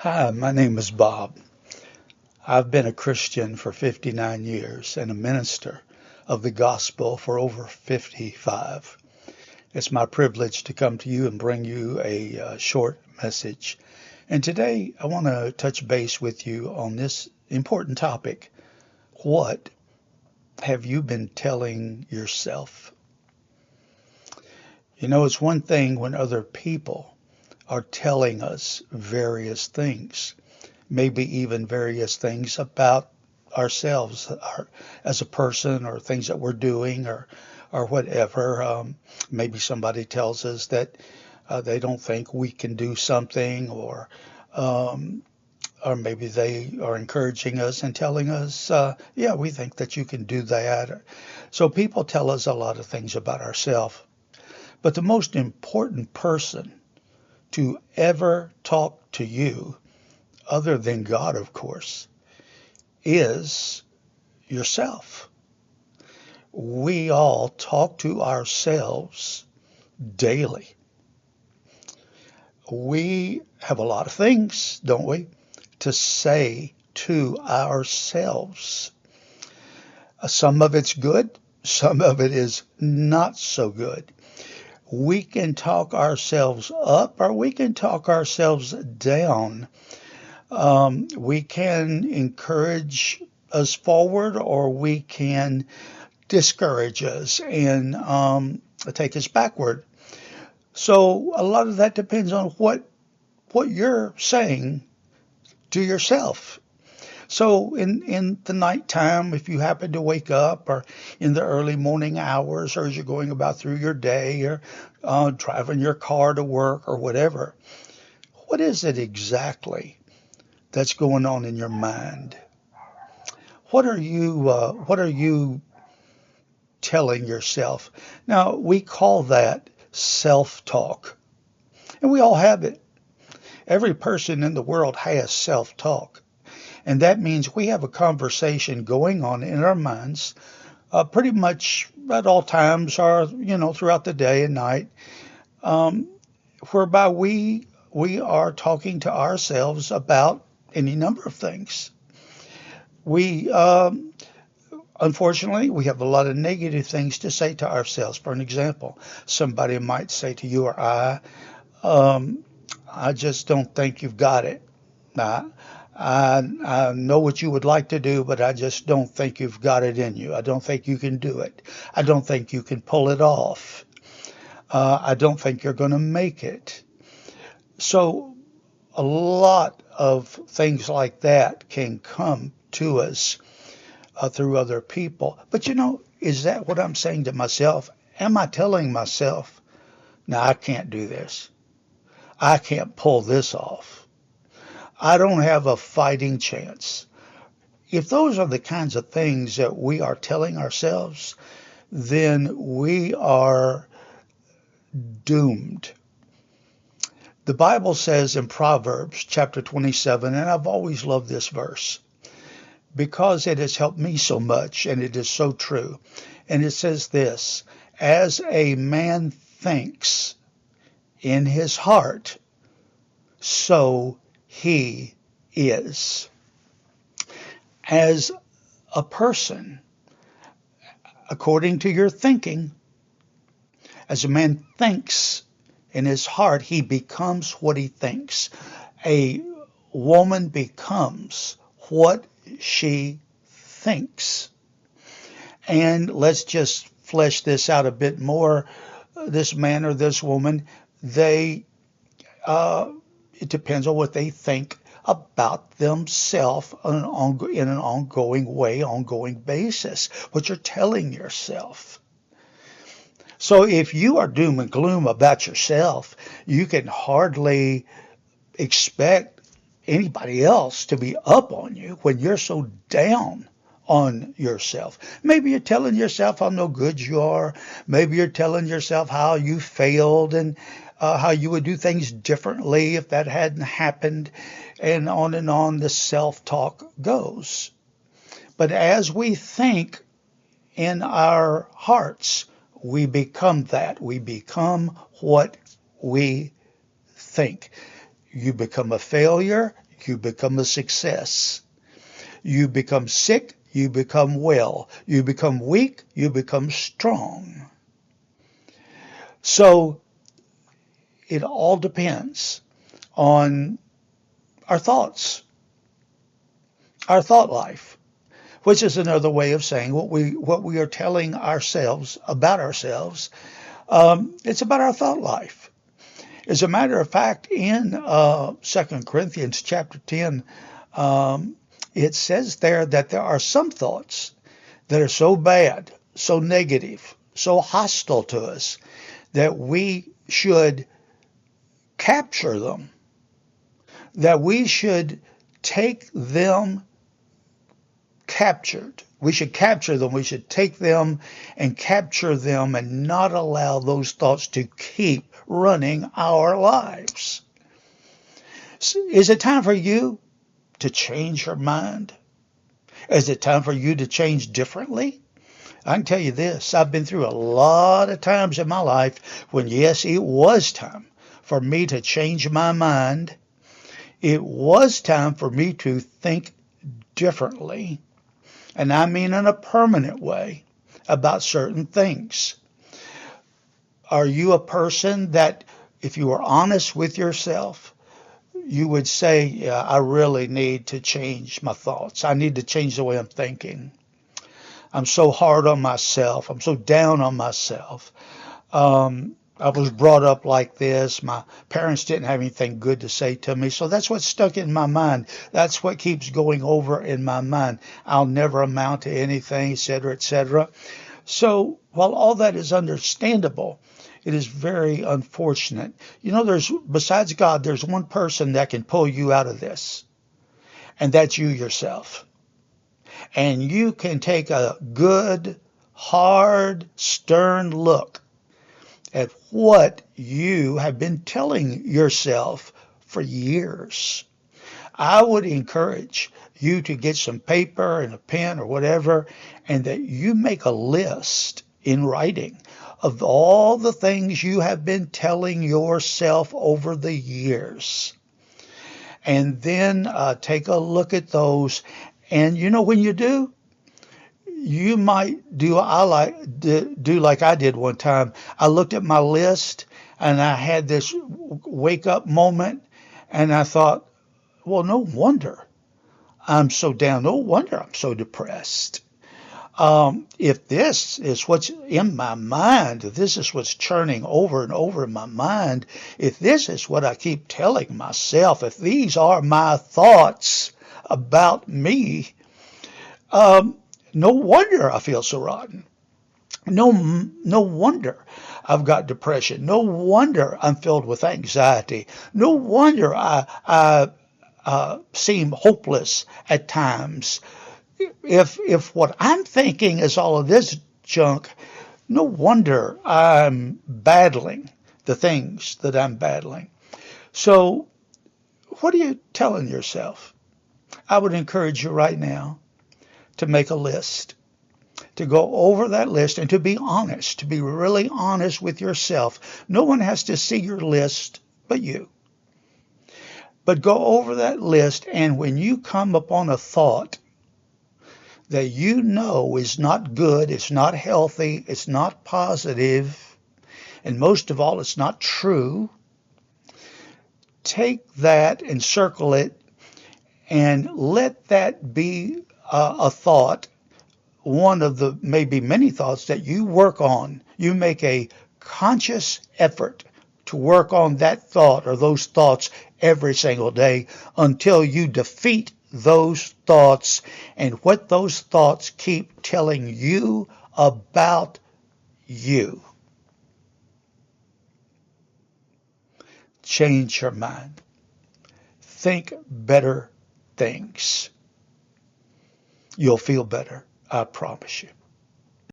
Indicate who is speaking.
Speaker 1: Hi, my name is Bob. I've been a Christian for 59 years and a minister of the gospel for over 55. It's my privilege to come to you and bring you a short message. And today I want to touch base with you on this important topic. What have you been telling yourself? You know, it's one thing when other people are telling us various things, maybe even various things about ourselves as a person or things that we're doing or whatever. Maybe somebody tells us that they don't think we can do something um, or maybe they are encouraging us and telling us, yeah, we think that you can do that. So people tell us a lot of things about ourselves. But the most important person to ever talk to you, other than God, of course, is yourself. We all talk to ourselves daily. We have a lot of things, don't we, to say to ourselves. Some of it's good, some of it is not so good. We can talk ourselves up or we can talk ourselves down. We can encourage us forward or we can discourage us and take us backward. So a lot of that depends on what you're saying to yourself. So in the nighttime, if you happen to wake up, or in the early morning hours, or as you're going about through your day, or driving your car to work, or whatever, what is it exactly that's going on in your mind? What are you telling yourself? Now we call that self-talk, and we all have it. Every person in the world has self-talk. And that means we have a conversation going on in our minds pretty much at all times or, throughout the day and night, um, whereby we are talking to ourselves about any number of things. We, unfortunately, we have a lot of negative things to say to ourselves. For an example, somebody might say to you or um, I just don't think you've got it. Now, I know what you would like to do, but I just don't think you've got it in you. I don't think you can do it. I don't think you can pull it off. I don't think you're going to make it. So, a lot of things like that can come to us through other people. But is that what I'm saying to myself? Am I telling myself, no, I can't do this? I can't pull this off. I don't have a fighting chance. If those are the kinds of things that we are telling ourselves, then we are doomed. The Bible says in Proverbs chapter 27, and I've always loved this verse because it has helped me so much and it is so true. And it says this, as a man thinks in his heart, so he is. As a person, according to your thinking, as a man thinks in his heart, he becomes what he thinks. A woman becomes what she thinks. And let's just flesh this out a bit more. This man or this woman, they it depends on what they think about themselves in an ongoing way, ongoing basis, what you're telling yourself. So if you are doom and gloom about yourself, you can hardly expect anybody else to be up on you when you're so down on yourself. Maybe you're telling yourself how no good you are. Maybe you're telling yourself how you failed and how you would do things differently if that hadn't happened. And on the self-talk goes. But as we think in our hearts, we become that. We become what we think. You become a failure, you become a success. You become sick, you become well. You become weak, you become strong. So it all depends on our thoughts, our thought life, which is another way of saying what we are telling ourselves about ourselves. It's about our thought life. As a matter of fact, in 2 Corinthians chapter 10, it says there that there are some thoughts that are so bad, so negative, so hostile to us that we should capture them, that we should take them captured. We should capture them. We should take them and capture them and not allow those thoughts to keep running our lives. Is it time for you to change your mind? Is it time for you to change differently? I can tell you this, I've been through a lot of times in my life when, yes, it was time for me to change my mind. It was time for me to think differently, and I mean in a permanent way, about certain things. Are you a person that, if you are honest with yourself, you would say, yeah, I really need to change my thoughts. I need to change the way I'm thinking. I'm so hard on myself. I'm so down on myself. I was brought up like this. My parents didn't have anything good to say to me. So that's what's stuck in my mind. That's what keeps going over in my mind. I'll never amount to anything, etc., etc. So while all that is understandable, it is very unfortunate. You know, besides God, there's one person that can pull you out of this, and that's you yourself. And you can take a good, hard, stern look at what you have been telling yourself for years. I would encourage you to get some paper and a pen or whatever, and that you make a list in writing of all the things you have been telling yourself over the years. And then take a look at those. And you know, when you do, you might do like I did one time. I looked at my list and I had this wake up moment, and I thought, well, no wonder I'm so down. No wonder I'm so depressed. If this is what's in my mind, if this is what's churning over and over in my mind, if this is what I keep telling myself, if these are my thoughts about me, no wonder I feel so rotten. No wonder I've got depression. No wonder I'm filled with anxiety. No wonder I seem hopeless at times. If what I'm thinking is all of this junk, no wonder I'm battling the things that I'm battling. So what are you telling yourself? I would encourage you right now to make a list, to go over that list and to be honest, to be really honest with yourself. No one has to see your list but you. But go over that list, and when you come upon a thought that you know is not good, it's not healthy, it's not positive, and most of all, it's not true, take that and circle it and let that be a thought, one of the maybe many thoughts that you work on. You make a conscious effort to work on that thought or those thoughts every single day until you defeat those thoughts and what those thoughts keep telling you about you. Change your mind. Think better things. You'll feel better, I promise you.